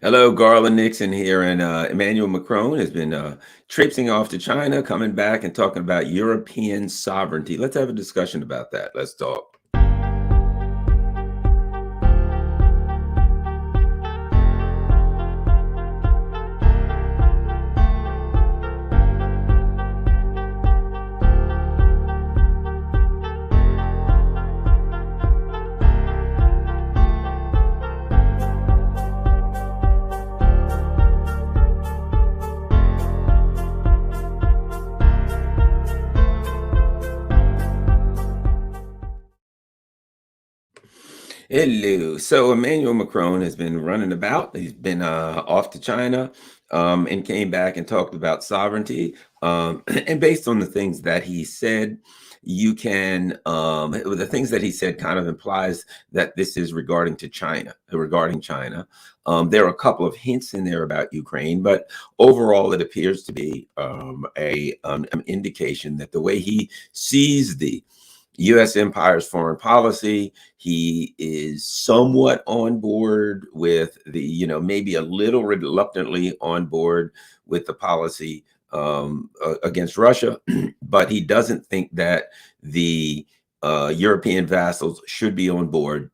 Hello, Garland Nixon here, and Emmanuel Macron has been traipsing off to China, coming back and talking about European sovereignty. Let's have a discussion about that. Let's talk. Hello. So Emmanuel Macron has been running about. He's been off to China and came back and talked about sovereignty. And based on the things that he said, you can the things that he said kind of implies that this is regarding China. There are a couple of hints in there about Ukraine, but overall, it appears to be an indication that the way he sees the U.S. empire's foreign policy, he is somewhat on board with maybe a little reluctantly on board with the policy against Russia, but he doesn't think that the European vassals should be on board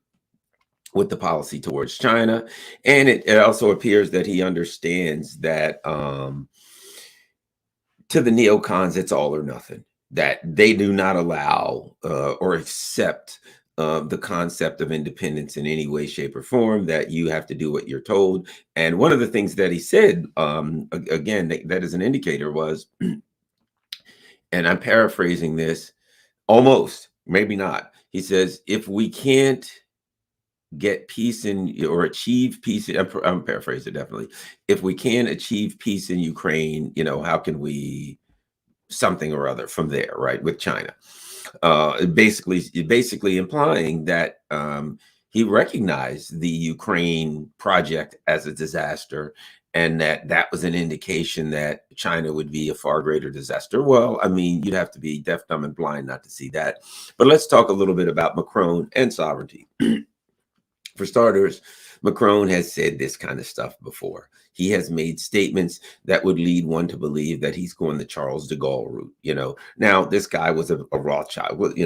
with the policy towards China. And it also appears that he understands that to the neocons, it's all or nothing, that they do not allow or accept the concept of independence in any way, shape, or form, that you have to do what you're told. And one of the things that he said, again, that is an indicator was, and I'm paraphrasing this almost, maybe not. He says, if we can't get peace or achieve peace, I'm paraphrasing definitely. If we can achieve peace in Ukraine, how can we something or other from there, right, with China? Basically implying that he recognized the Ukraine project as a disaster, and that was an indication that China would be a far greater disaster. Well, I mean, you'd have to be deaf, dumb, and blind not to see that. But let's talk a little bit about Macron and sovereignty. For starters, Macron has said this kind of stuff before. He has made statements that would lead one to believe that he's going the Charles de Gaulle route. Now, this guy was a Rothschild, with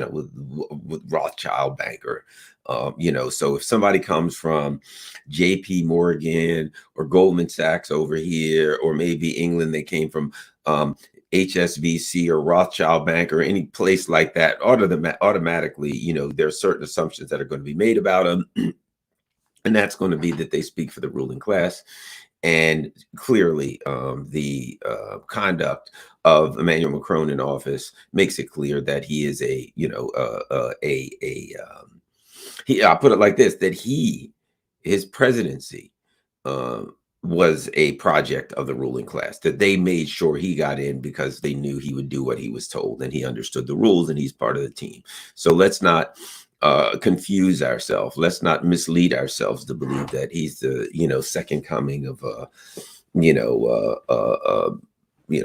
Rothschild banker. So if somebody comes from J.P. Morgan or Goldman Sachs over here, or maybe England, they came from HSBC or Rothschild Bank or any place like that, automatically, there's certain assumptions that are going to be made about them. And that's going to be that they speak for the ruling class. And clearly, the conduct of Emmanuel Macron in office makes it clear that he is I'll put it like this, that his presidency was a project of the ruling class, that they made sure he got in because they knew he would do what he was told, and he understood the rules, and he's part of the team. So let's not confuse ourselves. Let's not mislead ourselves to believe that he's the second coming of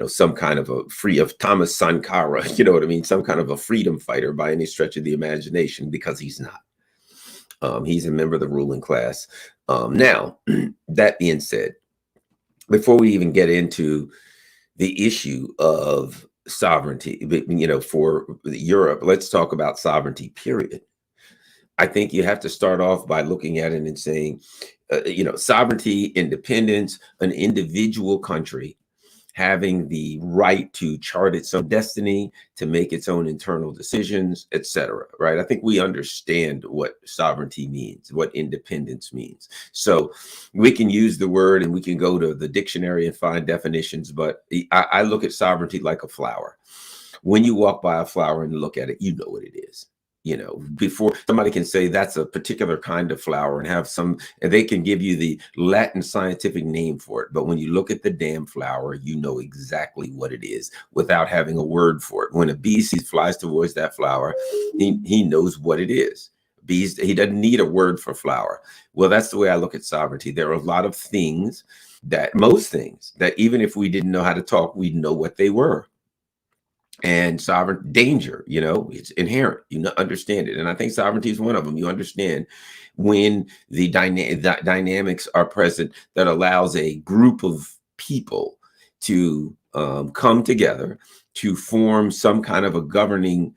some kind of of Thomas Sankara, what I mean, some kind of a freedom fighter by any stretch of the imagination, because he's not. He's a member of the ruling class. Now, that being said, before we even get into the issue of sovereignty, for Europe, let's talk about sovereignty, period. I think you have to start off by looking at it and saying, sovereignty, independence, an individual country having the right to chart its own destiny, to make its own internal decisions, etc. Right? I think we understand what sovereignty means, what independence means. So we can use the word and we can go to the dictionary and find definitions, but I look at sovereignty like a flower. When you walk by a flower and look at it, you know what it is. Before somebody can say that's a particular kind of flower and they can give you the Latin scientific name for it. But when you look at the damn flower, you know exactly what it is without having a word for it. When a bee flies towards that flower, he knows what it is. He doesn't need a word for flower. Well, that's the way I look at sovereignty. There are a lot of things most things that even if we didn't know how to talk, we'd know what they were. And sovereign danger, it's inherent. Understand it. And I think sovereignty is one of them. You understand when the dynamics are present that allows a group of people to come together to form some kind of a governing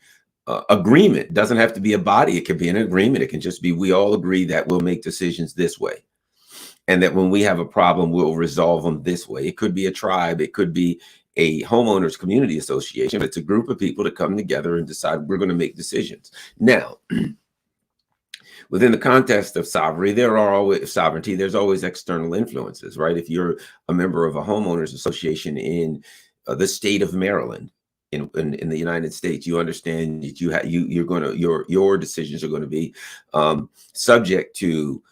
agreement. It doesn't have to be a body. It can be an agreement. It can just be, we all agree that we'll make decisions this way. And that when we have a problem, we'll resolve them this way. It could be a tribe. It could be a homeowners community association. It's a group of people that come together and decide we're going to make decisions. Now, within the context of sovereignty, there's always external influences, right? If you're a member of a homeowners association in the state of Maryland, in the United States, you understand that your decisions are going to be subject to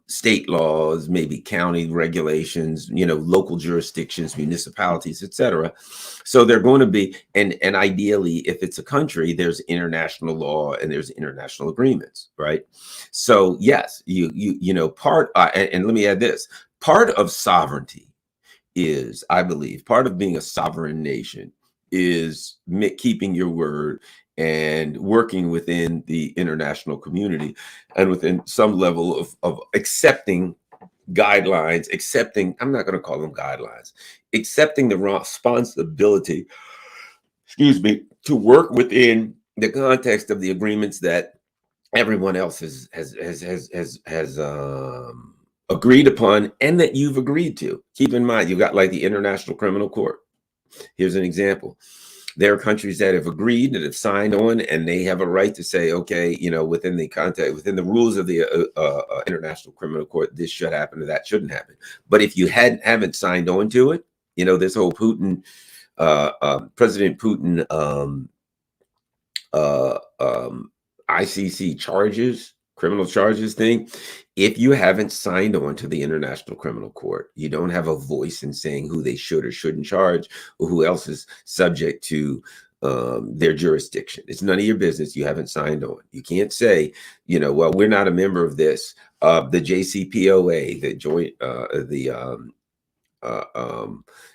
state laws, maybe county regulations, local jurisdictions, municipalities, etc. So they're going to be, and ideally, if it's a country, there's international law and there's international agreements, right? So yes, and let me add this: part of sovereignty is, I believe, part of being a sovereign nation is keeping your word and working within the international community and within some level of accepting guidelines, I'm not going to call them guidelines, accepting the responsibility, to work within the context of the agreements that everyone else has agreed upon and that you've agreed to. Keep in mind, you've got like the International Criminal Court. Here's an example. There are countries that have agreed, that have signed on, and they have a right to say, okay, within the rules of the International Criminal Court, this should happen or that shouldn't happen. But if you haven't signed on to it, this whole President Putin ICC criminal charges thing, if you haven't signed on to the International Criminal Court, you don't have a voice in saying who they should or shouldn't charge or who else is subject to their jurisdiction. It's none of your business. You haven't signed on. You can't say, well, we're not a member of this. The JCPOA, the joint,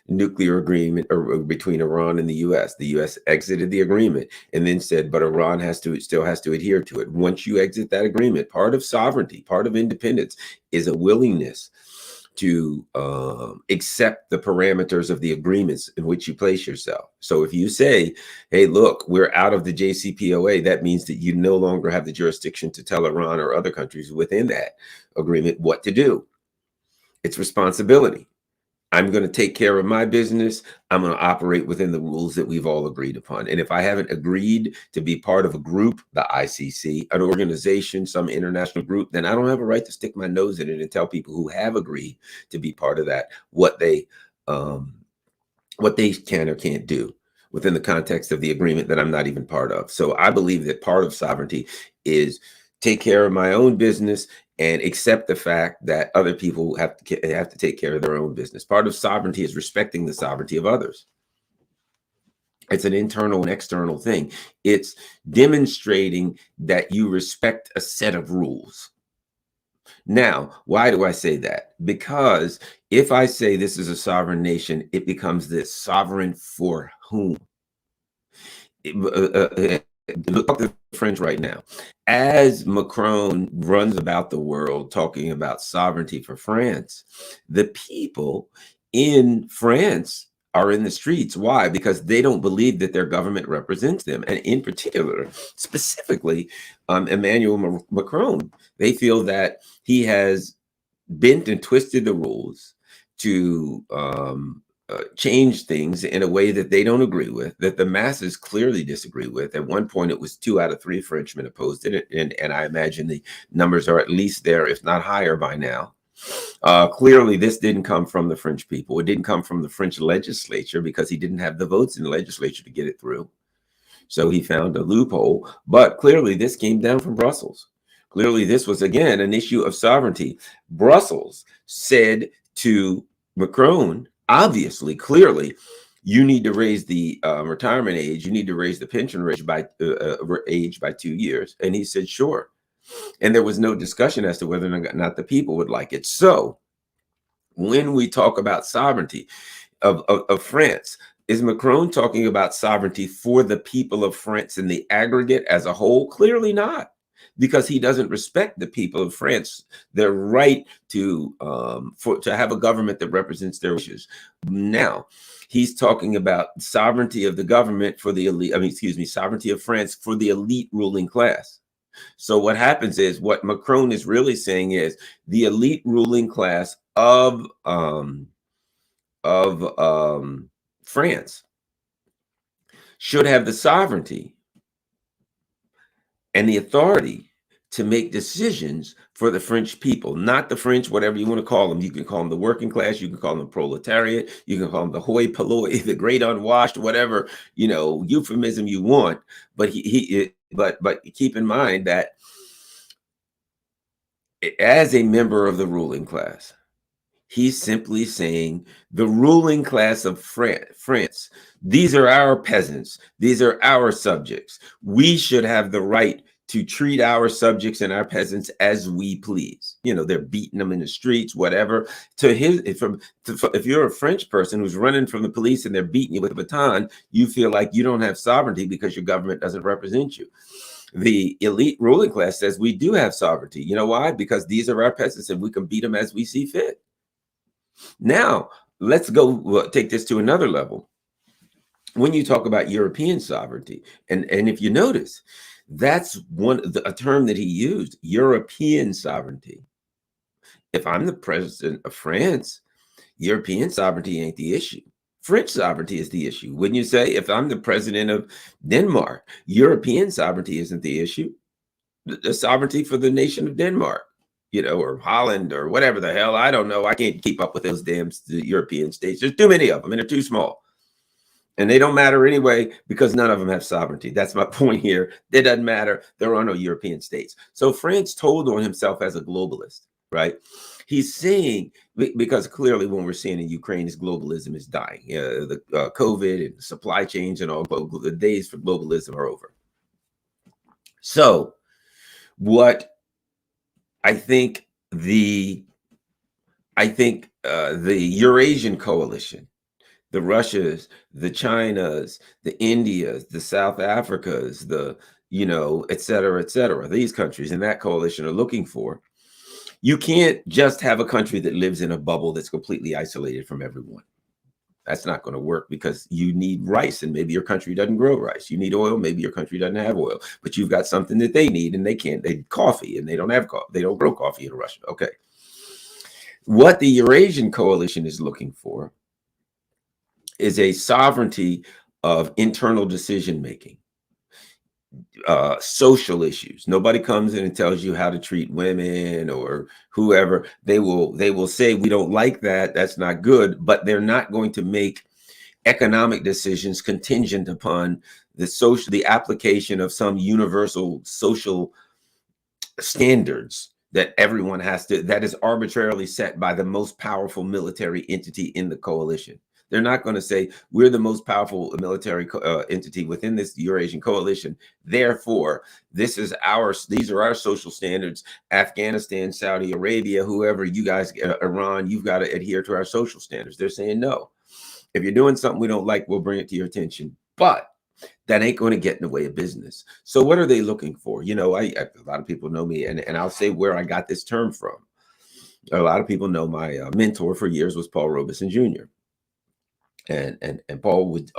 nuclear agreement between Iran and the U.S. The U.S. exited the agreement and then said, but Iran still has to adhere to it. Once you exit that agreement, part of sovereignty, part of independence is a willingness to accept the parameters of the agreements in which you place yourself. So if you say, hey, look, we're out of the JCPOA, that means that you no longer have the jurisdiction to tell Iran or other countries within that agreement what to do. It's responsibility. I'm going to take care of my business. I'm going to operate within the rules that we've all agreed upon. And if I haven't agreed to be part of a group, the ICC, an organization, some international group, then I don't have a right to stick my nose in it and tell people who have agreed to be part of that what they can or can't do within the context of the agreement that I'm not even part of. So I believe that part of sovereignty is take care of my own business and accept the fact that other people have to take care of their own business. Part of sovereignty is respecting the sovereignty of others. It's an internal and external thing. It's demonstrating that you respect a set of rules. Now, why do I say that? Because if I say this is a sovereign nation, it becomes this sovereign for whom? Look at the French right now. As Macron runs about the world talking about sovereignty for France, the people in France are in the streets. Why? Because they don't believe that their government represents them. And in particular, specifically, Emmanuel Macron, they feel that he has bent and twisted the rules to change things in a way that they don't agree with, that the masses clearly disagree with. At one point, it was 2 out of 3 Frenchmen opposed it, and I imagine the numbers are at least there, if not higher by now. Clearly, this didn't come from the French people. It didn't come from the French legislature because he didn't have the votes in the legislature to get it through. So he found a loophole. But clearly, this came down from Brussels. Clearly, this was, again, an issue of sovereignty. Brussels said to Macron, obviously, clearly, you need to raise the retirement age. You need to raise the pension age by 2 years. And he said, sure. And there was no discussion as to whether or not the people would like it. So when we talk about sovereignty of France, Is Macron talking about sovereignty for the people of France in the aggregate as a whole? Clearly not, because he doesn't respect the people of France, their right to to have a government that represents their wishes. Now, he's talking about sovereignty of the government for the elite. I mean, excuse me, sovereignty of France for the elite ruling class. So what happens is, what Macron is really saying is the elite ruling class of France should have the sovereignty and the authority to make decisions for the French people, not the French, whatever you want to call them. You can call them the working class, you can call them the proletariat, you can call them the hoi polloi, the great unwashed, whatever, euphemism you want. But but keep in mind that as a member of the ruling class, he's simply saying the ruling class of France, these are our peasants, these are our subjects. We should have the right to treat our subjects and our peasants as we please. They're beating them in the streets, whatever. If you're a French person who's running from the police and they're beating you with a baton, you feel like you don't have sovereignty because your government doesn't represent you. The elite ruling class says we do have sovereignty. You know why? Because these are our peasants and we can beat them as we see fit. Now, let's go take this to another level. When you talk about European sovereignty, and if you notice, that's a term that he used, European sovereignty. If I'm the president of France, European sovereignty ain't the issue. French sovereignty is the issue. Wouldn't you say, if I'm the president of Denmark, European sovereignty isn't the issue? The sovereignty for the nation of Denmark, or Holland or whatever the hell. I don't know. I can't keep up with those damn European states. There's too many of them and they're too small. And they don't matter anyway because none of them have sovereignty. That's my point here. It doesn't matter. There are no European states. So France told on himself as a globalist, right? He's saying, because clearly what we're seeing in Ukraine is globalism is dying. The COVID and supply chains and all, the days for globalism are over. So what I think the Eurasian coalition, the Russias, the Chinas, the Indias, the South Africas, et cetera, these countries in that coalition are looking for. You can't just have a country that lives in a bubble that's completely isolated from everyone. That's not going to work, because you need rice and maybe your country doesn't grow rice. You need oil, maybe your country doesn't have oil, but you've got something that they need and they can't. They need coffee and they don't have coffee. They don't grow coffee in Russia. Okay. What the Eurasian coalition is looking for is a sovereignty of internal decision-making, social issues. Nobody comes in and tells you how to treat women or whoever. They will say, we don't like that. That's not good. But they're not going to make economic decisions contingent upon the application of some universal social standards that everyone has to, that is arbitrarily set by the most powerful military entity in the coalition. They're not going to say, we're the most powerful military entity within this Eurasian coalition. Therefore, these are our social standards. Afghanistan, Saudi Arabia, whoever, you guys, Iran, you've got to adhere to our social standards. They're saying, no, if you're doing something we don't like, we'll bring it to your attention. But that ain't going to get in the way of business. So what are they looking for? A lot of people know me, and I'll say where I got this term from. A lot of people know my mentor for years was Paul Robeson Jr. And Paul would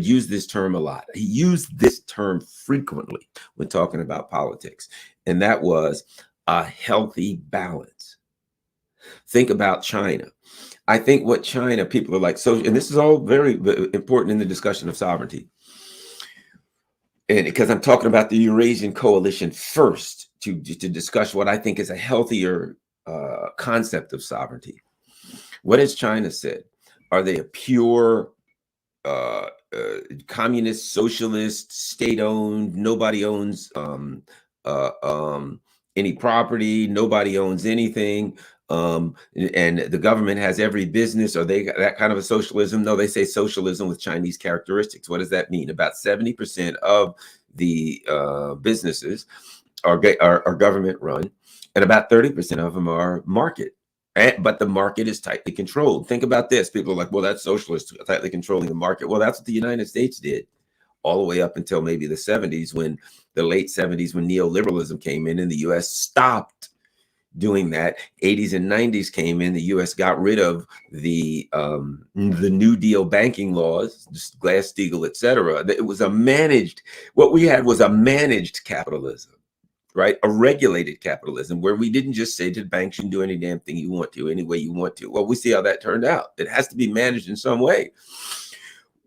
use this term a lot. He used this term frequently when talking about politics, and that was a healthy balance. Think about China. I think what China, people are like, so, and this is all very important in the discussion of sovereignty. And because I'm talking about the Eurasian coalition first to discuss what I think is a healthier concept of sovereignty. What has China said? Are they a pure communist, socialist, state-owned? Nobody owns any property. Nobody owns anything. And the government has every business. Are they that kind of a socialism? No, they say socialism with Chinese characteristics. What does that mean? About 70% of the businesses are government run, and about 30% of them are market But the market is tightly controlled. Think about this. People are like, well, that's socialist, tightly controlling the market. Well, that's what the United States did all the way up until maybe the 70s, when the late 70s, when neoliberalism came in and the US stopped doing that. 80s and 90s came in, the US got rid of the New Deal banking laws, Glass-Steagall, et cetera. It was a managed, what we had was a managed capitalism, right? A regulated capitalism where we didn't just say to the banks, you can do any damn thing you want to, any way you want to. Well, we see how that turned out. It has to be managed in some way.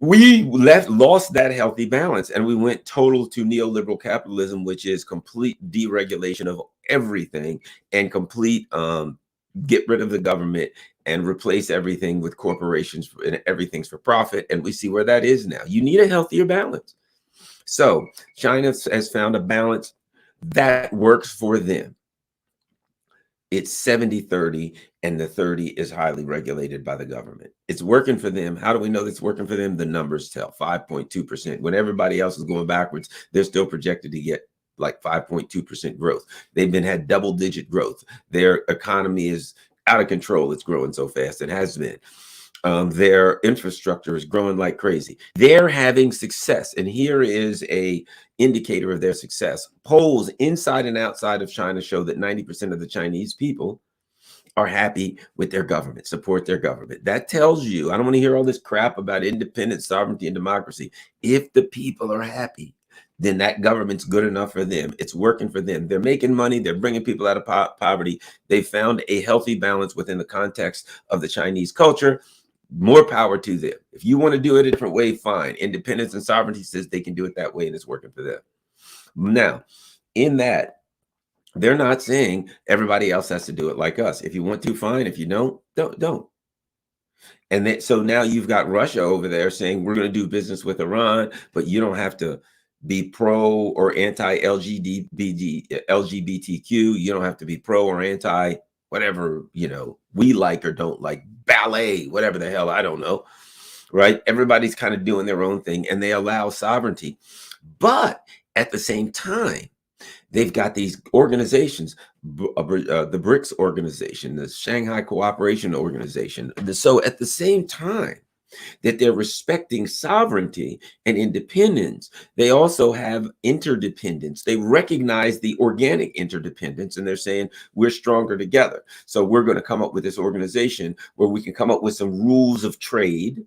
We lost that healthy balance, and we went total to neoliberal capitalism, which is complete deregulation of everything and complete get rid of the government and replace everything with corporations, and everything's for profit. And we see where that is now. You need a healthier balance. So China has found a balance that works for them. It's 70-30, and the 30 is highly regulated by the government. It's working for them. How do we know that's working for them? The numbers tell 5.2%. When everybody else is going backwards, they're still projected to get like 5.2% growth. They've had double-digit growth. Their economy is out of control. It's growing so fast. It has been. Their infrastructure is growing like crazy. They're having success. And here is a indicator of their success. Polls inside and outside of China show that 90% of the Chinese people are happy with their government, support their government. That tells you, I don't want to hear all this crap about independence, sovereignty, and democracy. If the people are happy, then that government's good enough for them. It's working for them. They're making money. They're bringing people out of poverty. They found a healthy balance within the context of the Chinese culture. More power to them. If you want to do it a different way, fine. Independence and sovereignty says they can do it that way, and it's working for them. Now, in that, they're not saying everybody else has to do it like us. If you want to, fine. If you don't. And so now you've got Russia over there saying we're going to do business with Iran, but you don't have to be pro or anti-LGBTQ. You don't have to be pro or anti whatever, we like or don't like, ballet, whatever the hell, I don't know, right? Everybody's kind of doing their own thing, and they allow sovereignty. But at the same time, they've got these organizations, the BRICS organization, the Shanghai Cooperation Organization. So at the same time that they're respecting sovereignty and independence, they also have interdependence. They recognize the organic interdependence, and they're saying we're stronger together. So we're going to come up with this organization where we can come up with some rules of trade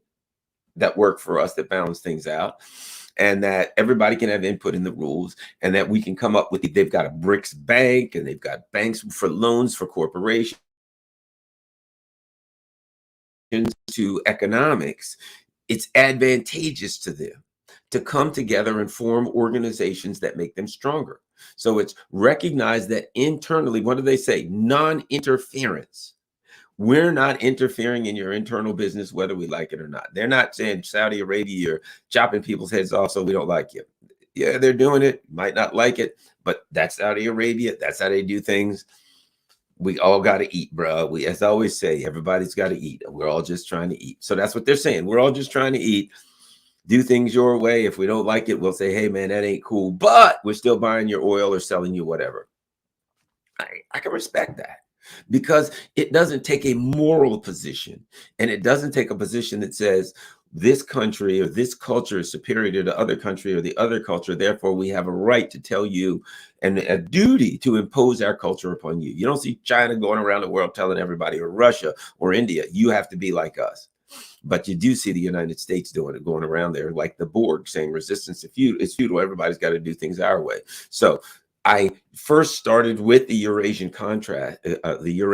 that work for us, that balance things out, and that everybody can have input in the rules, and that we can come up with, they've got a BRICS bank, and they've got banks for loans for corporations to economics. It's advantageous to them to come together and form organizations that make them stronger. So it's recognized that internally, what do they say? Non-interference. We're not interfering in your internal business, whether we like it or not. They're not saying Saudi Arabia, you're chopping people's heads off so we don't like you. Yeah, they're doing it. Might not like it, but that's Saudi Arabia. That's how they do things. We all got to eat, bro. As I always say, everybody's got to eat. We're all just trying to eat. So that's what they're saying. We're all just trying to eat. Do things your way. If we don't like it, we'll say, hey, man, that ain't cool. But we're still buying your oil or selling you whatever. I can respect that, because it doesn't take a moral position, and it doesn't take a position that says this country or this culture is superior to the other country or the other culture. Therefore, we have a right to tell you and a duty to impose our culture upon you. You don't see China going around the world telling everybody, or Russia or India, you have to be like us. But you do see the United States doing it, going around there like the Borg, saying resistance is futile. Everybody's got to do things our way. So I first started with the Eurasian coalition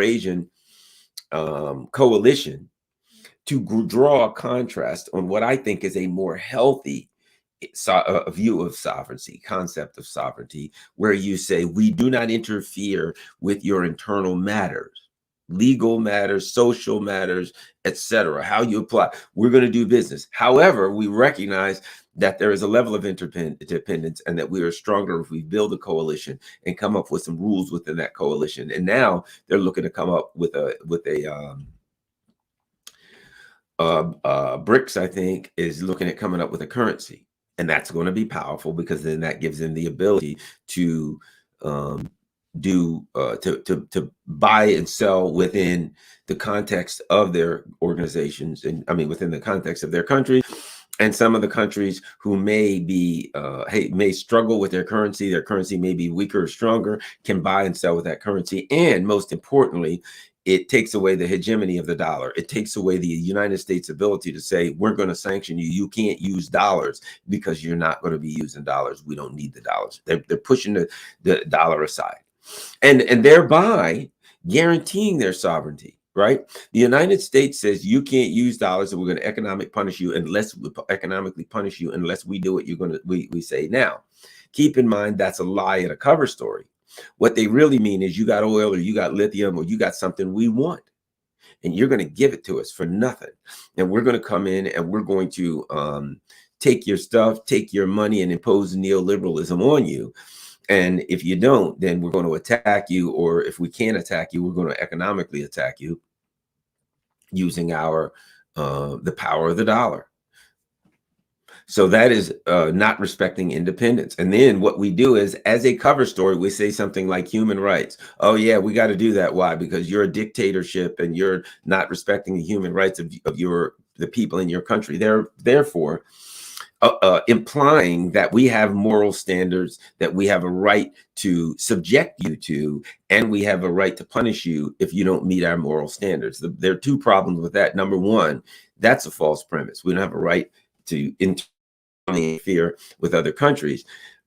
to draw a contrast on what I think is a more healthy view of sovereignty, concept of sovereignty, where you say we do not interfere with your internal matters, legal matters, social matters, etc. How you apply. We're going to do business. However, we recognize that there is a level of interdependence, and that we are stronger if we build a coalition and come up with some rules within that coalition. And now they're looking to come up with BRICS, I think, is looking at coming up with a currency, and that's going to be powerful, because then that gives them the ability to do to buy and sell within the context of their organizations, and I mean within the context of their country. And some of the countries who may be may struggle with their currency may be weaker or stronger, can buy and sell with that currency. And most importantly, it takes away the hegemony of the dollar. It takes away the United States' ability to say, we're going to sanction you. You can't use dollars because you're not going to be using dollars. We don't need the dollars. They're pushing the dollar aside, and thereby guaranteeing their sovereignty. Right? The United States says you can't use dollars, and we're going to economically punish you unless we do what you're going to we say. Now, keep in mind that's a lie and a cover story. What they really mean is you got oil or you got lithium or you got something we want, and you're going to give it to us for nothing, and we're going to come in and we're going to take your stuff, take your money, and impose neoliberalism on you. And if you don't, then we're going to attack you, or if we can't attack you, we're going to economically attack you using our the power of the dollar. So that is not respecting independence. And then what we do is, as a cover story, we say something like human rights. Oh yeah, we got to do that. Why? Because you're a dictatorship and you're not respecting the human rights of the people in your country. Therefore, implying that we have moral standards, that we have a right to subject you to, and we have a right to punish you if you don't meet our moral standards. There are two problems with that. Number one, that's a false premise. We don't have a right to interfere with other countries.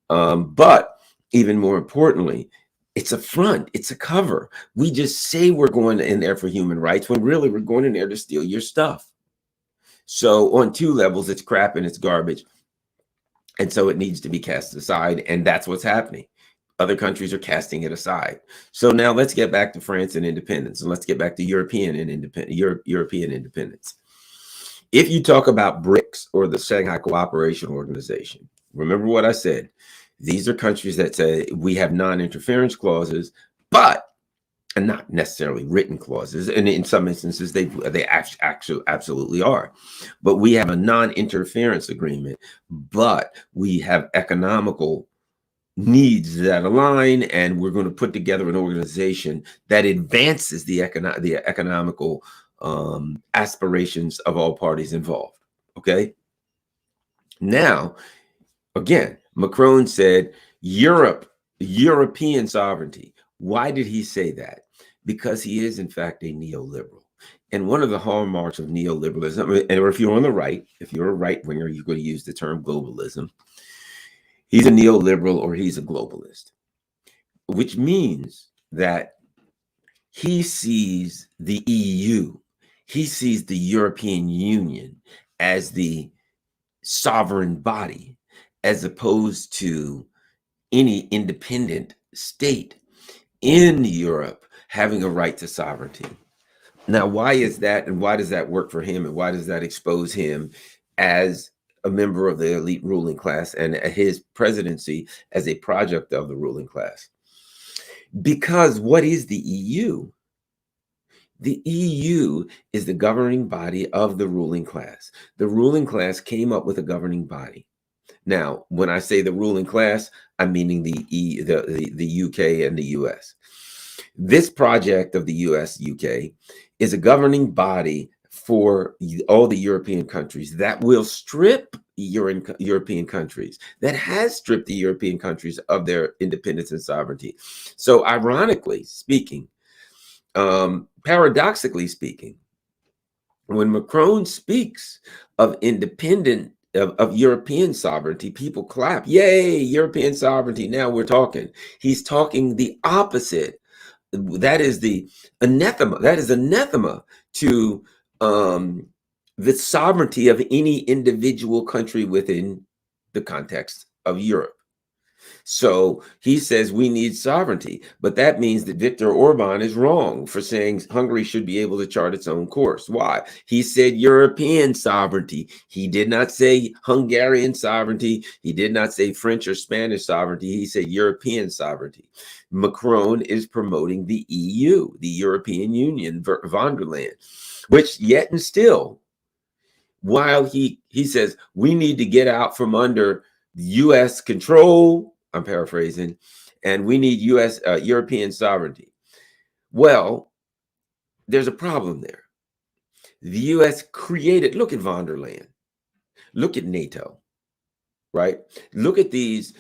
But even more importantly, it's a front, it's a cover. We just say we're going in there for human rights when really we're going in there to steal your stuff. So on two levels, it's crap and it's garbage. And so it needs to be cast aside. And that's what's happening. Other countries are casting it aside. So now let's get back to France and independence, and let's get back to European independence. If you talk about BRICS or the Shanghai Cooperation Organization, remember what I said. These are countries that say we have non-interference clauses, but and not necessarily written clauses, and in some instances they actually absolutely are. But we have a non-interference agreement, but we have economical needs that align, and we're going to put together an organization that advances the economical aspirations of all parties involved. Okay. Now, again, Macron said European sovereignty. Why did he say that? Because he is, in fact, a neoliberal. And one of the hallmarks of neoliberalism, or if you're on the right, if you're a right winger, you're going to use the term globalism. He's a neoliberal or he's a globalist, which means that he sees the EU, he sees the European Union as the sovereign body, as opposed to any independent state in Europe having a right to sovereignty. Now, why is that, and why does that work for him, and why does that expose him as a member of the elite ruling class and his presidency as a project of the ruling class? Because what is the EU? The EU is the governing body of the ruling class. The ruling class came up with a governing body. Now, when I say the ruling class, I'm meaning the UK and the US. This project of the US UK is a governing body for all the European countries that will strip European countries, that has stripped the European countries of their independence and sovereignty. So ironically speaking, paradoxically speaking, when Macron speaks of independent of European sovereignty, people clap. Yay, European sovereignty. Now we're talking. He's talking the opposite. That is the anathema. That is anathema to the sovereignty of any individual country within the context of Europe. So he says we need sovereignty, but that means that Viktor Orban is wrong for saying Hungary should be able to chart its own course. Why? He said European sovereignty. He did not say Hungarian sovereignty. He did not say French or Spanish sovereignty. He said European sovereignty. Macron is promoting the EU, the European Union, von der Leyen, which yet and still, while he says we need to get out from under US control, I'm paraphrasing, and we need European sovereignty. Well, there's a problem there. The U.S. created, look at von der Leyen, look at NATO, right? Look at these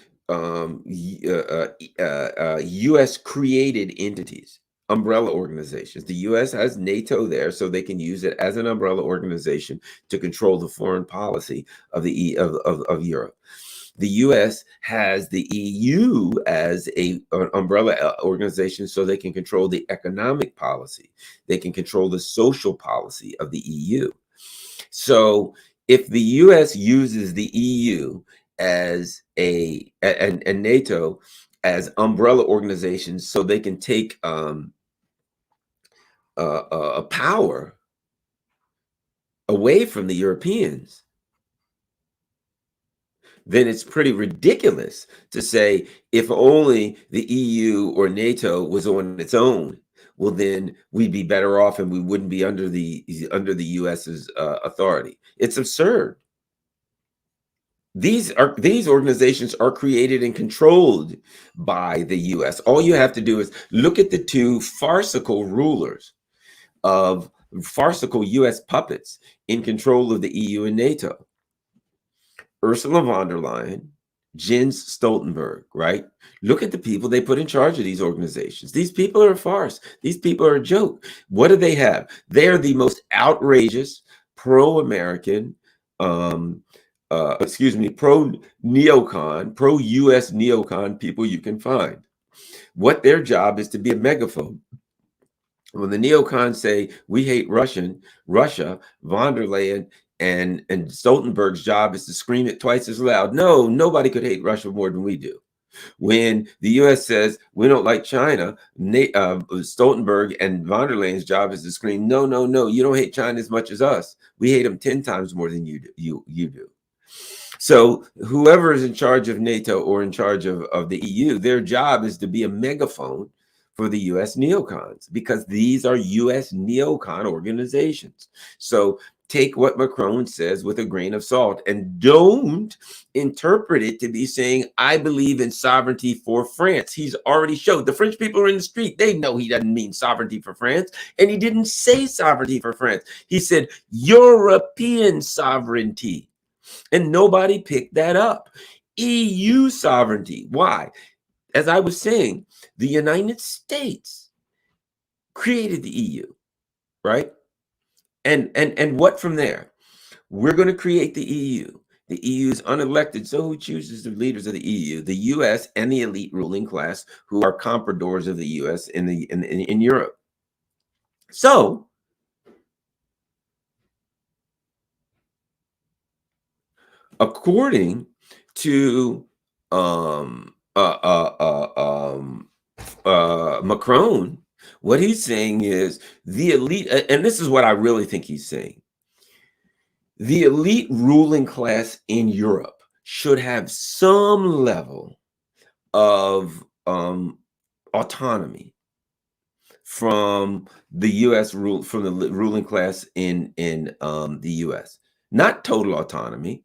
U.S. created entities, umbrella organizations. The U.S. has NATO there, so they can use it as an umbrella organization to control the foreign policy of of Europe. The U.S. has the EU as an umbrella organization, so they can control the economic policy. They can control the social policy of the EU. So if the U.S. uses the EU as and NATO as umbrella organizations, so they can take a power away from the Europeans, then it's pretty ridiculous to say if only the EU or NATO was on its own, well, then we'd be better off and we wouldn't be under the US's authority. It's absurd. These organizations are created and controlled by the US. All you have to do is look at the two farcical rulers of farcical US puppets in control of the EU and NATO. Ursula von der Leyen, Jens Stoltenberg, right? Look at the people they put in charge of these organizations. These people are a farce. These people are a joke. What do they have? They are the most outrageous pro-American, pro-neocon, pro-US neocon people you can find. What their job is to be a megaphone. When the neocons say, we hate Russia, von der Leyen and Stoltenberg's job is to scream it twice as loud. No, nobody could hate Russia more than we do. When the U.S. says we don't like China, Stoltenberg and von der Leyen's job is to scream, no, no, no, you don't hate China as much as us. We hate them 10 times more than you do. So whoever is in charge of NATO or in charge of the EU, their job is to be a megaphone for the U.S. neocons, because these are U.S. neocon organizations. So take what Macron says with a grain of salt and don't interpret it to be saying, I believe in sovereignty for France. He's already showed. The French people are in the street. They know he doesn't mean sovereignty for France. And he didn't say sovereignty for France. He said European sovereignty. And nobody picked that up. EU sovereignty. Why? As I was saying, the United States created the EU, right? And what from there? We're going to create the EU. The EU is unelected, so who chooses the leaders of the EU? The US and the elite ruling class, who are compradors of the US in Europe. So according to Macron, what he's saying is the elite, and this is what I really think he's saying. The elite ruling class in Europe should have some level of autonomy from the U.S. from the ruling class in the U.S. Not total autonomy.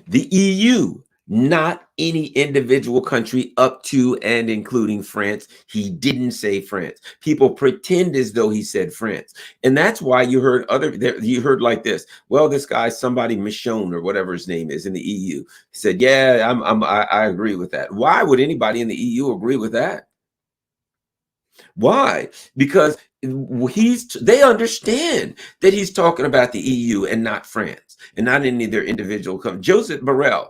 The EU, not any individual country up to and including France. He didn't say France. People pretend as though he said France. And that's why you heard you heard like this. Well, this guy, somebody Michon or whatever his name is in the EU, said, yeah, I agree with that. Why would anybody in the EU agree with that? Why? Because they understand that he's talking about the EU and not France and not any of their individual countries. Joseph Borrell,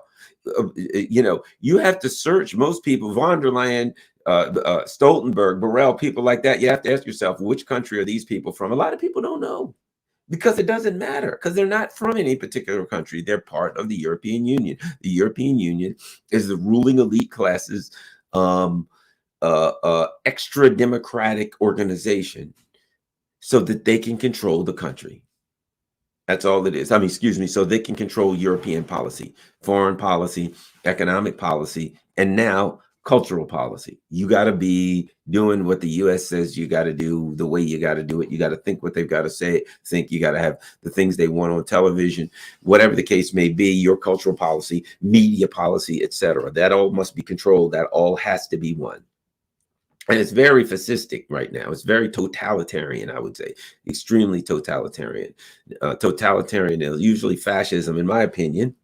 you have to search most people, von der Leyen, Stoltenberg, Borrell, people like that. You have to ask yourself, which country are these people from? A lot of people don't know, because it doesn't matter, because they're not from any particular country. They're part of the European Union. The European Union is the ruling elite classes, extra democratic organization, so that they can control the country. That's all it is. I mean, excuse me, so they can control European policy, foreign policy, economic policy, and now cultural policy. You got to be doing what the US says you got to do, the way you got to do it. You got to think what they've got to say, think you got to have the things they want on television, whatever the case may be, your cultural policy, media policy, etc. That all must be controlled. That all has to be one. And it's very fascistic right now. It's very totalitarian, I would say, extremely totalitarian. Totalitarian, usually fascism, in my opinion.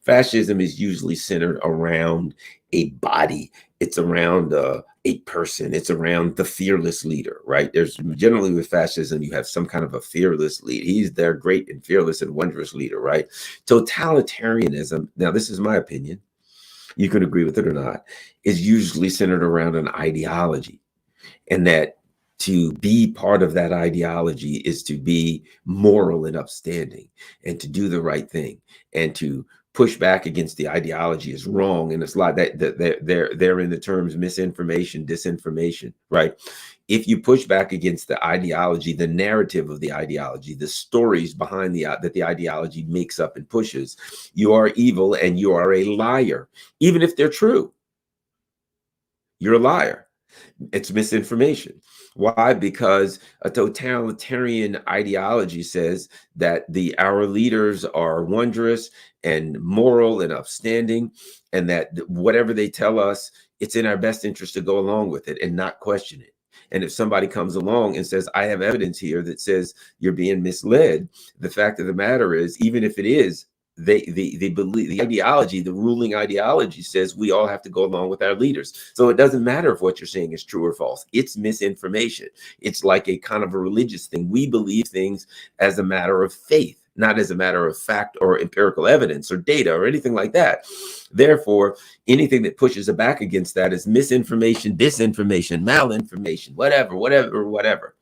Fascism is usually centered around a body. It's around a person. It's around the fearless leader, right? There's generally with fascism, you have some kind of a fearless leader. He's their great and fearless and wondrous leader, right? Totalitarianism, now this is my opinion, you can agree with it or not, is usually centered around an ideology. And that to be part of that ideology is to be moral and upstanding and to do the right thing, and to push back against the ideology is wrong. And it's like that they're in the terms misinformation, disinformation, right? If you push back against the ideology, the narrative of the ideology, the stories behind that the ideology makes up and pushes, you are evil and you are a liar. Even if they're true, you're a liar. It's misinformation. Why? Because a totalitarian ideology says that our leaders are wondrous and moral and upstanding, and that whatever they tell us, it's in our best interest to go along with it and not question it. And if somebody comes along and says, I have evidence here that says you're being misled, the fact of the matter is, even if it is, they believe the ideology, the ruling ideology says we all have to go along with our leaders. So it doesn't matter if what you're saying is true or false. It's misinformation. It's like a kind of a religious thing. We believe things as a matter of faith, not as a matter of fact or empirical evidence or data or anything like that. Therefore, anything that pushes back against that is misinformation, disinformation, malinformation, whatever.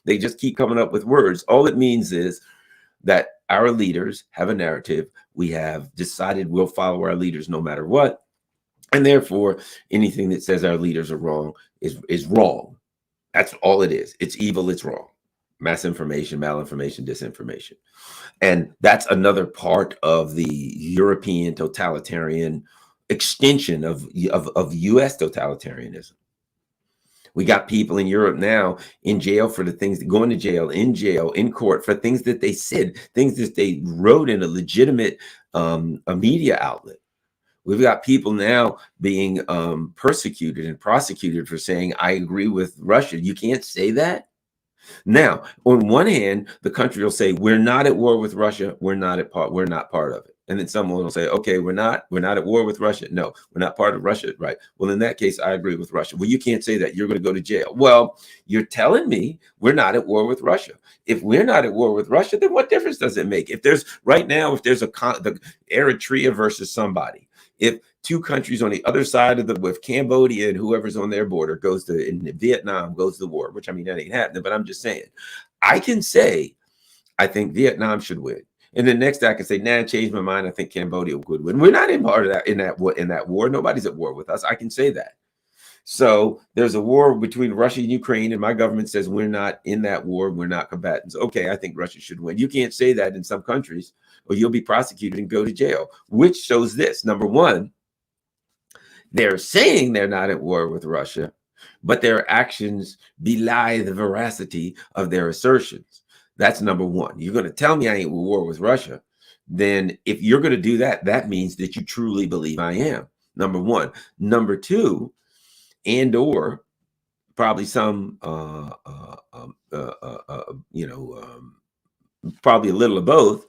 They just keep coming up with words. All it means is that our leaders have a narrative. We have decided we'll follow our leaders no matter what. And therefore, anything that says our leaders are wrong is wrong. That's all it is. It's evil, it's wrong. Malinformation, disinformation. And that's another part of the European totalitarian extension of US totalitarianism. We got people in Europe now in jail for the things that going to jail, in court for things that they said, things that they wrote in a legitimate a media outlet. We've got people now being persecuted and prosecuted for saying, I agree with Russia. You can't say that. Now, on one hand, the country will say, we're not at war with Russia. We're not part of it. And then someone will say, okay, we're not at war with Russia. No, we're not part of Russia. Right. Well, in that case, I agree with Russia. Well, you can't say that. You're going to go to jail. Well, you're telling me we're not at war with Russia. If we're not at war with Russia, then what difference does it make? If there's the Eritrea versus somebody, if two countries on the other side of with Cambodia and whoever's on their border in Vietnam goes to the war, which I mean, that ain't happening, but I'm just saying, I can say, I think Vietnam should win. And then next I can say, nah, I changed my mind. I think Cambodia would win. We're not in part of that, in that war. Nobody's at war with us. I can say that. So there's a war between Russia and Ukraine, and my government says we're not in that war. We're not combatants. Okay, I think Russia should win. You can't say that in some countries, or you'll be prosecuted and go to jail, which shows this. Number one, they're saying they're not at war with Russia, but their actions belie the veracity of their assertions. That's number one. You're going to tell me I ain't at war with Russia. Then if you're going to do that, that means that you truly believe I am. Number one. Number two, and or probably some, probably a little of both.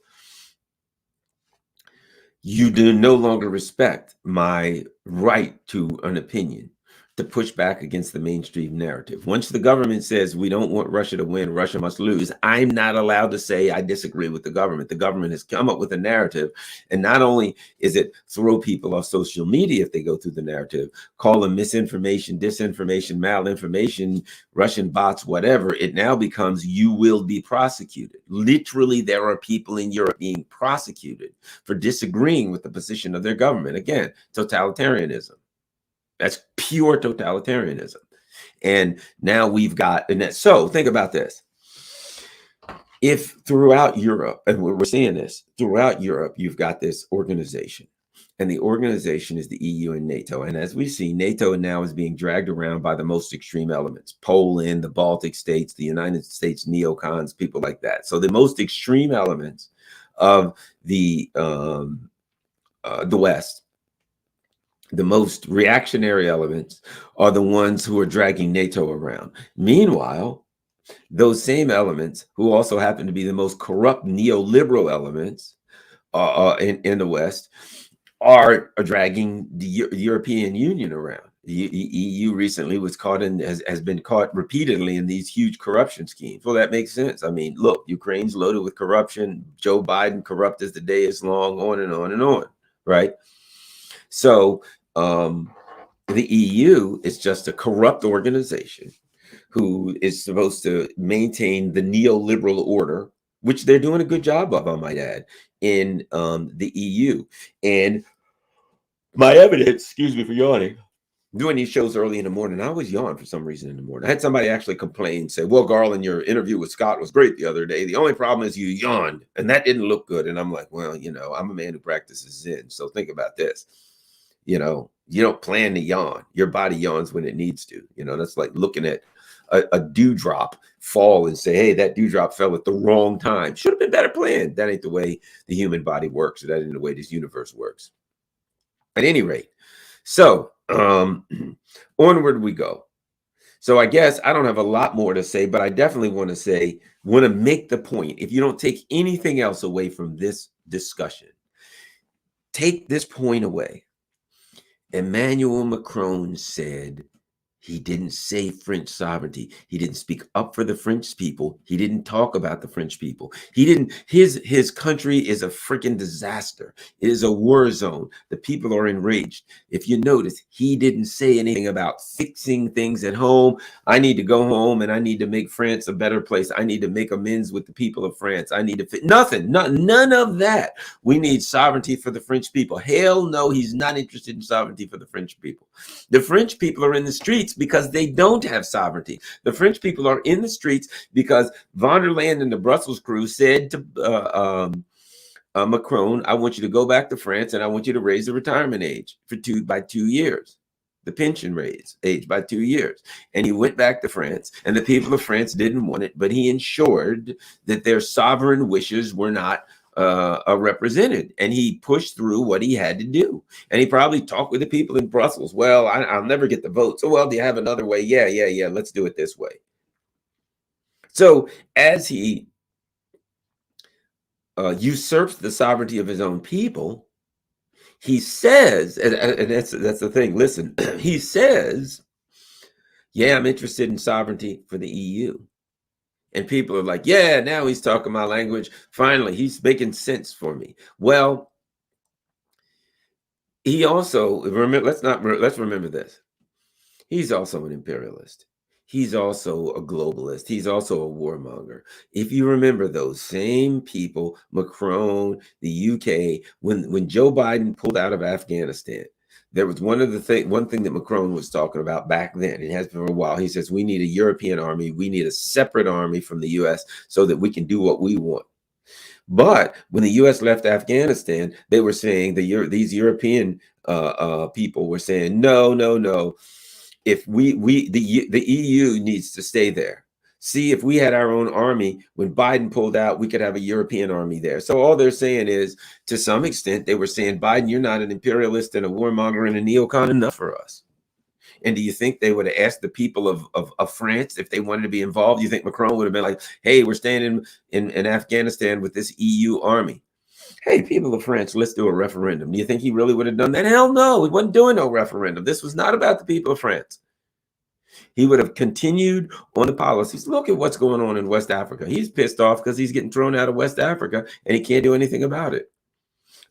You do no longer respect my right to an opinion, to push back against the mainstream narrative. Once the government says we don't want Russia to win, Russia must lose, I'm not allowed to say I disagree with the government. The government has come up with a narrative, and not only is it throw people off social media if they go through the narrative, call them misinformation, disinformation, malinformation, Russian bots, whatever, it now becomes you will be prosecuted. Literally, there are people in Europe being prosecuted for disagreeing with the position of their government. Again, totalitarianism. That's pure totalitarianism. And now we've got, so think about this. If throughout Europe, and we're seeing this, throughout Europe, you've got this organization, And the organization is the EU and NATO. And as we see, NATO now is being dragged around by the most extreme elements: Poland, the Baltic states, the United States neocons, people like that. So the most extreme elements of the West, the most reactionary elements, are the ones who are dragging NATO around. Meanwhile, those same elements, who also happen to be the most corrupt neoliberal elements in the West, are dragging the European Union around. The EU recently was caught in, has been caught repeatedly in these huge corruption schemes. Well, that makes sense. I mean, look, Ukraine's loaded with corruption. Joe Biden corrupt as the day is long, on and on and on, right? So the EU is just a corrupt organization who is supposed to maintain the neoliberal order, which they're doing a good job of, I might add, in the EU. And my evidence, excuse me for yawning, doing these shows early in the morning, I always yawn for some reason in the morning. I had somebody actually complain, say, well, Garland, your interview with Scott was great the other day. The only problem is you yawned, and that didn't look good. And I'm like, well, you know, I'm a man who practices Zen. So think about this. You know, you don't plan to yawn. Your body yawns when it needs to. You know, that's like looking at a dewdrop fall and say, hey, that dewdrop fell at the wrong time. Should have been better planned. That ain't the way the human body works. That ain't the way this universe works. At any rate, so onward we go. So I guess I don't have a lot more to say, but I definitely want to make the point. If you don't take anything else away from this discussion, take this point away. Emmanuel Macron said he didn't say French sovereignty. He didn't speak up for the French people. He didn't talk about the French people. He didn't, his country is a freaking disaster. It is a war zone. The people are enraged. If you notice, he didn't say anything about fixing things at home. I need to go home and I need to make France a better place. I need to make amends with the people of France. I need to nothing, none of that. We need sovereignty for the French people. Hell no, he's not interested in sovereignty for the French people. The French people are in the streets because they don't have sovereignty. The French people are in the streets because von der Leyen and the Brussels crew said to Macron, I want you to go back to France and I want you to raise the retirement age by 2 years, the pension age by 2 years. And he went back to France, and the people of France didn't want it, but he ensured that their sovereign wishes were not represented, and he pushed through what he had to do. And he probably talked with the people in Brussels. Well, I'll never get the vote. So, well, do you have another way? Yeah. Let's do it this way. So as he usurps the sovereignty of his own people, he says, and that's the thing. Listen, he says, yeah, I'm interested in sovereignty for the EU. And people are like, yeah, now he's talking my language. Finally, he's making sense for me. Well, he also, let's remember this. He's also an imperialist. He's also a globalist. He's also a warmonger. If you remember those same people, Macron, the UK, when Joe Biden pulled out of Afghanistan, there was one thing that Macron was talking about back then. It has been for a while. He says, we need a European army. We need a separate army from the US so that we can do what we want. But when the US left Afghanistan, they were saying, these European people were saying, no. If the EU needs to stay there. See, if we had our own army, when Biden pulled out, we could have a European army there. So all they're saying is, to some extent, they were saying, Biden, you're not an imperialist and a warmonger and a neocon enough for us. And do you think they would have asked the people of France if they wanted to be involved? You think Macron would have been like, hey, we're staying in Afghanistan with this EU army? Hey, people of France, let's do a referendum. Do you think he really would have done that? Hell no, he wasn't doing no referendum. This was not about the people of France. He would have continued on the policies. Look at what's going on in West Africa. He's pissed off because he's getting thrown out of West Africa and he can't do anything about it.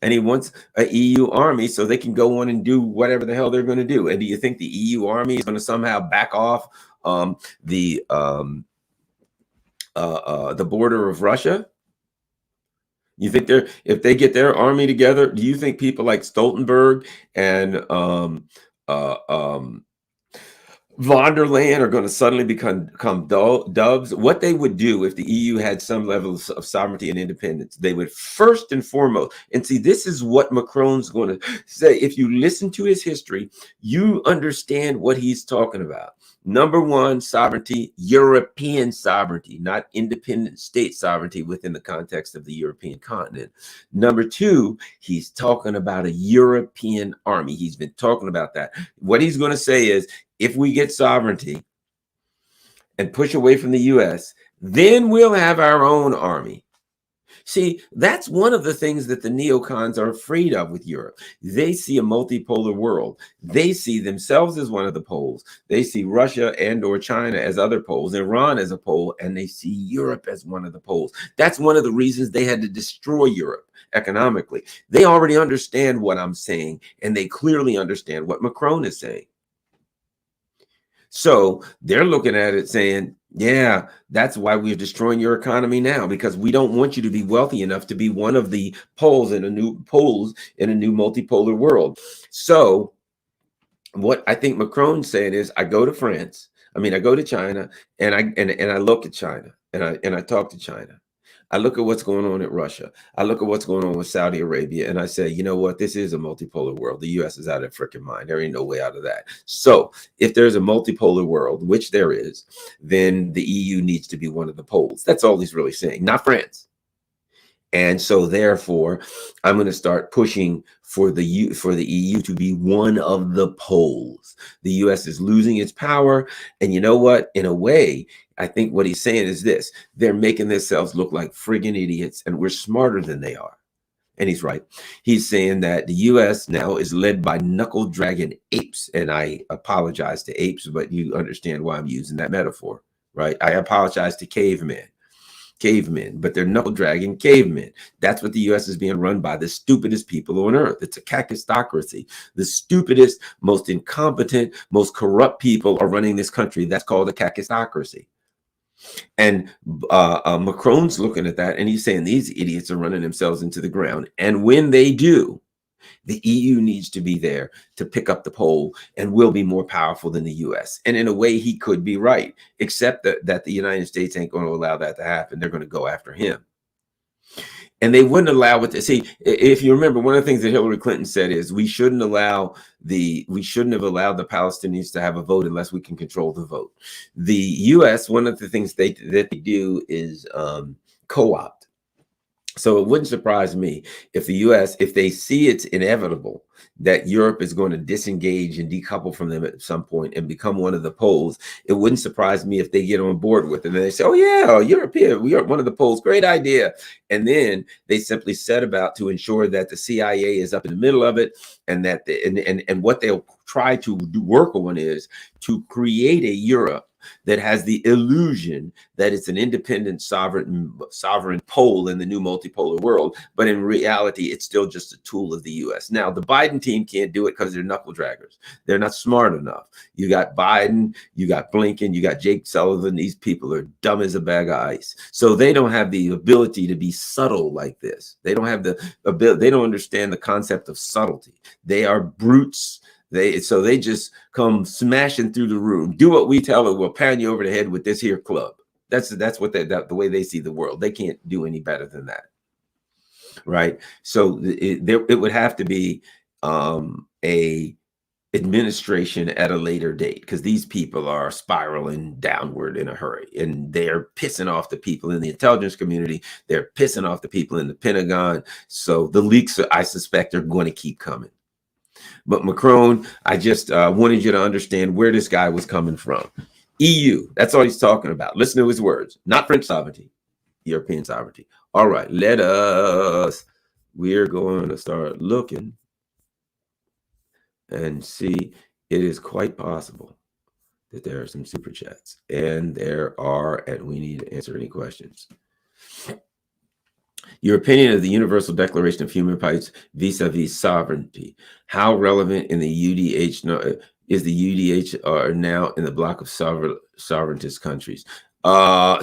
And he wants an EU army so they can go on and do whatever the hell they're going to do. And do you think the EU army is going to somehow back off the border of Russia? You think if they get their army together, do you think people like Stoltenberg and von der Leyen are going to suddenly become doves. What they would do if the EU had some level of sovereignty and independence, they would first and foremost, and see, this is what Macron's going to say. If you listen to his history, you understand what he's talking about. Number one, sovereignty, European sovereignty, not independent state sovereignty within the context of the European continent. Number two, he's talking about a European army. He's been talking about that. What he's going to say is, if we get sovereignty and push away from the US, then we'll have our own army. See, that's one of the things that the neocons are afraid of with Europe. They see a multipolar world. They see themselves as one of the poles. They see Russia and or China as other poles, Iran as a pole, and they see Europe as one of the poles. That's one of the reasons they had to destroy Europe economically. They already understand what I'm saying, and they clearly understand what Macron is saying. So they're looking at it saying, yeah, that's why we're destroying your economy now, because we don't want you to be wealthy enough to be one of the poles in a new multipolar world. So what I think Macron's saying is, I go to China, and I look at China, and I talk to China. I look at what's going on in Russia. I look at what's going on with Saudi Arabia, and I say, you know what? This is a multipolar world. The U.S. is out of freaking mind. There ain't no way out of that. So if there's a multipolar world, which there is, then the EU needs to be one of the poles. That's all he's really saying, not France. And so therefore, I'm going to start pushing for the EU to be one of the poles. The US is losing its power. And you know what? In a way, I think what he's saying is this: they're making themselves look like friggin' idiots, and we're smarter than they are. And he's right. He's saying that the US now is led by knuckle-dragging apes. And I apologize to apes, but you understand why I'm using that metaphor, right? I apologize to cavemen, but they're knuckle-dragging cavemen. That's what the US is being run by, the stupidest people on earth. It's a cacistocracy. The stupidest, most incompetent, most corrupt people are running this country. That's called a cacistocracy. And Macron's looking at that, and he's saying these idiots are running themselves into the ground. And when they do, the EU needs to be there to pick up the pole, and will be more powerful than the US. And in a way, he could be right, except that the United States ain't going to allow that to happen. They're going to go after him. And they wouldn't allow it to see. If you remember, one of the things that Hillary Clinton said is, we shouldn't have allowed the Palestinians to have a vote unless we can control the vote. The US, one of the things that they do is co-opt. So it wouldn't surprise me if the US, if they see it's inevitable that Europe is going to disengage and decouple from them at some point and become one of the poles, it wouldn't surprise me if they get on board with it. And they say, oh yeah, Europe here, we are one of the poles, great idea. And then they simply set about to ensure that the CIA is up in the middle of it, and that and what they'll try to work on is to create a Europe that has the illusion that it's an independent sovereign pole in the new multipolar world, but in reality, it's still just a tool of the US. Now, the Biden team can't do it because they're knuckle draggers. They're not smart enough. You got Biden, you got Blinken, you got Jake Sullivan. These people are dumb as a bag of ice. So they don't have the ability to be subtle like this. They don't have the ability. They don't understand the concept of subtlety. They are brutes. So they just come smashing through the room. Do what we tell them, we'll pound you over the head with this here club. That's what the way they see the world. They can't do any better than that, right? So it would have to be a administration at a later date, because these people are spiraling downward in a hurry, and they're pissing off the people in the intelligence community. They're pissing off the people in the Pentagon. So the leaks, I suspect, are going to keep coming. But Macron, I just wanted you to understand where this guy was coming from. EU, that's all he's talking about. Listen to his words. Not French sovereignty, European sovereignty. All right, we're going to start looking and see. It is quite possible that there are some super chats. And we need to answer any questions. Your opinion of the Universal Declaration of Human Rights vis-a-vis sovereignty. How relevant in the UDH is the UDH now in the block of sovereigntist countries?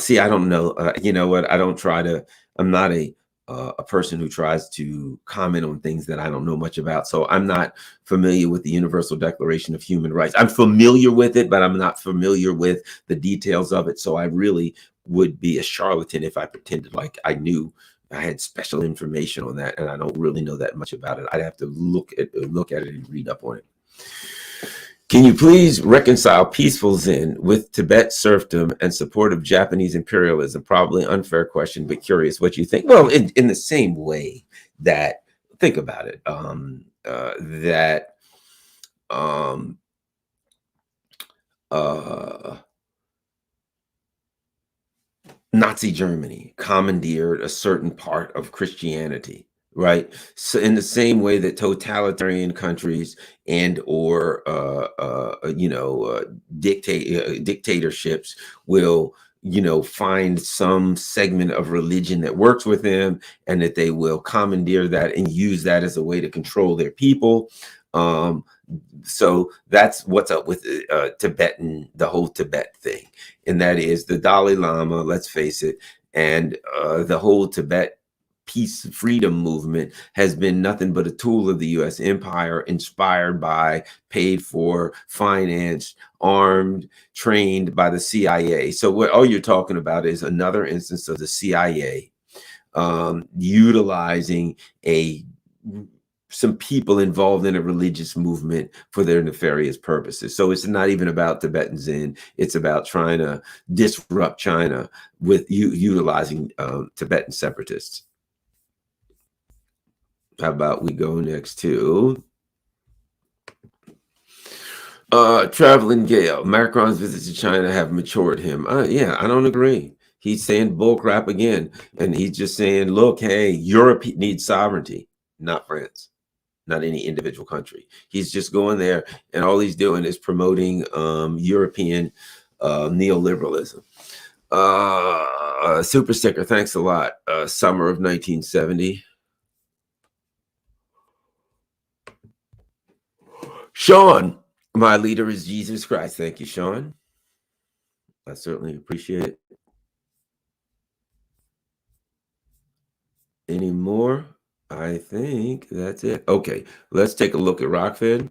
See, I don't know. You know what? I'm not a a person who tries to comment on things that I don't know much about. So I'm not familiar with the Universal Declaration of Human Rights. I'm familiar with it, but I'm not familiar with the details of it. So I really would be a charlatan if I pretended like I knew I had special information on that, and I don't really know that much about it. I'd have to look at it and read up on it. Can you please reconcile peaceful Zen with Tibet serfdom and support of Japanese imperialism? Probably unfair question, but curious what you think. Well, in the same way that, think about it, that Nazi Germany commandeered a certain part of Christianity, right? So in the same way that totalitarian countries and or dictatorships will find some segment of religion that works with them, and that they will commandeer that and use that as a way to control their people. So that's what's up with the whole Tibet thing. And that is the Dalai Lama, let's face it, and the whole Tibet peace freedom movement has been nothing but a tool of the U.S. empire, inspired by, paid for, financed, armed, trained by the CIA. So what all you're talking about is another instance of the CIA utilizing some people involved in a religious movement for their nefarious purposes. So it's not even about Tibetan Zen. It's about trying to disrupt China with utilizing Tibetan separatists. How about we go next to Traveling Gale. Macron's visits to China have matured him. Yeah, I don't agree. He's saying bull crap again. And he's just saying, look, hey, Europe needs sovereignty, not France. Not any individual country. He's just going there, and all he's doing is promoting European neoliberalism. Super sticker, thanks a lot. Summer of 1970. Sean, my leader is Jesus Christ. Thank you, Sean. I certainly appreciate it. Any more? I think that's it. Okay, let's take a look at Rockfin.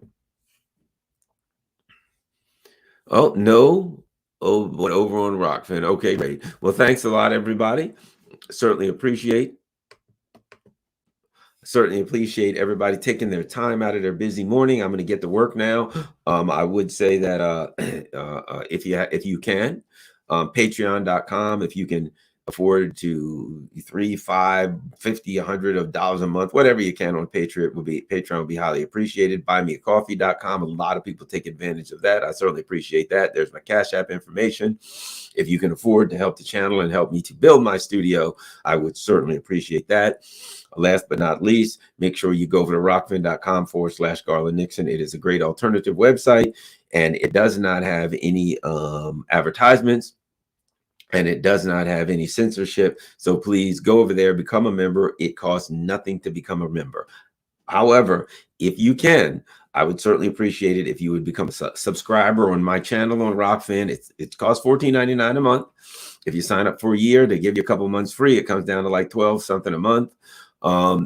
Oh, no. Oh, but over on Rockfin. Okay, great. Well, thanks a lot, everybody. Certainly appreciate everybody taking their time out of their busy morning. I'm going to get to work now. I would say that if you can, patreon.com, if you can afford to $3, $5, $50, $100 a month, whatever you can on Patreon would be highly appreciated. Buymeacoffee.com. A lot of people take advantage of that. I certainly appreciate that. There's my Cash App information. If you can afford to help the channel and help me to build my studio, I would certainly appreciate that. Last but not least, make sure you go over to rockfin.com/Garland Nixon. It is a great alternative website, and it does not have any advertisements, and it does not have any censorship. So please go over there, become a member. It costs nothing to become a member. However, if you can, I would certainly appreciate it if you would become a subscriber on my channel on Rockfin. It costs $14.99 a month. If you sign up for a year, they give you a couple months free. It comes down to like 12 something a month.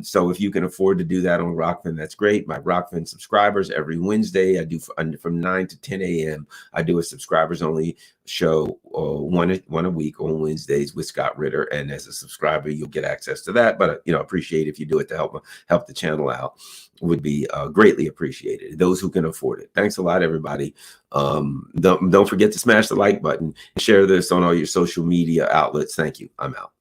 So if you can afford to do that on Rockfin, that's great. My Rockfin subscribers, every Wednesday, I do from 9 to 10 a.m. I do a subscribers only show one a week on Wednesdays with Scott Ritter. And as a subscriber, you'll get access to that. But, appreciate if you do it to help the channel out. Would be greatly appreciated. Those who can afford it. Thanks a lot, everybody. Don't forget to smash the like button and share this on all your social media outlets. Thank you. I'm out.